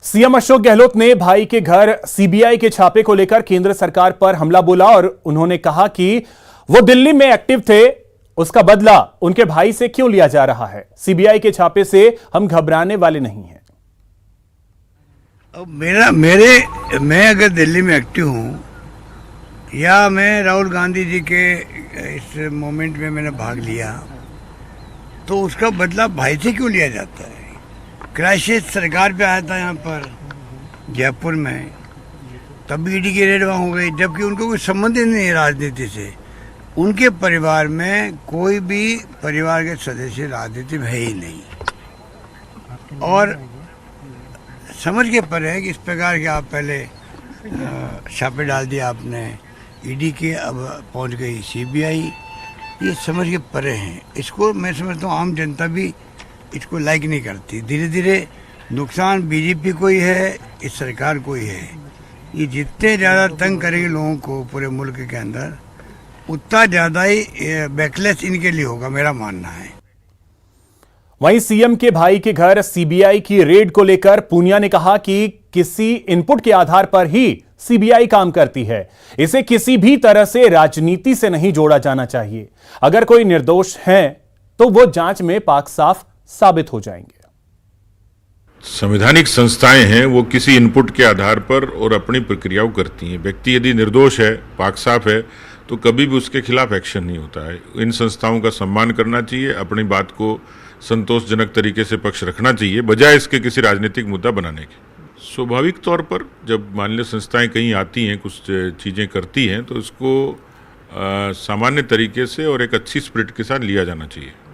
CM Ashok Gehlot ने भाई के घर सीबीआई के छापे को लेकर केंद्र सरकार पर हमला बोला और उन्होंने कहा कि वो दिल्ली में एक्टिव थे, उसका बदला उनके भाई से क्यों लिया जा रहा है। सीबीआई के छापे से हम घबराने वाले नहीं हैं। अब मैं अगर दिल्ली में एक्टिव हूँ या मैं राहुल गांधी जी के इस मोमेंट में मैंने भाग लिया, तो उसका बदला भाई से क्यों लिया जाता है। क्राइसिस सरकार पे आया था यहाँ पर जयपुर में, तब ईडी की रेड वहाँ हो गई, जबकि उनको कोई संबंध ही नहीं है राजनीति से। उनके परिवार में कोई भी परिवार के सदस्य राजनीति में है ही नहीं। और समझ के परे है कि इस प्रकार के आप पहले छापे डाल दिया आपने ईडी के, अब पहुंच गई सीबीआई, ये समझ के परे हैं। इसको मैं समझता हूँ आम जनता भी इसको लाइक नहीं करती। धीरे धीरे नुकसान बीजेपी को ही है, इस सरकार को ही है। ये जितने ज़्यादा तंग करेंगे लोगों को पूरे मुल्क के अंदर, उतना ज़्यादा ही बैकलेस इनके लिए होगा, मेरा मानना है। वहीं सीएम के भाई के घर सीबीआई की रेड को लेकर पूनिया ने कहा कि किसी इनपुट के आधार पर ही सीबीआई काम करती है, इसे किसी भी तरह से राजनीति से नहीं जोड़ा जाना चाहिए। अगर कोई निर्दोष है तो वो जांच में पाक साफ साबित हो जाएंगे। संवैधानिक संस्थाएं हैं, वो किसी इनपुट के आधार पर और अपनी प्रक्रियाओं करती हैं। व्यक्ति यदि निर्दोष है, पाक साफ है, तो कभी भी उसके खिलाफ एक्शन नहीं होता है। इन संस्थाओं का सम्मान करना चाहिए, अपनी बात को संतोषजनक तरीके से पक्ष रखना चाहिए, बजाय इसके किसी राजनीतिक मुद्दा बनाने के। स्वाभाविक तौर पर जब माननीय संस्थाएं कहीं आती हैं, कुछ चीज़ें करती हैं, तो इसको सामान्य तरीके से और एक अच्छी स्पिरिट के साथ लिया जाना चाहिए।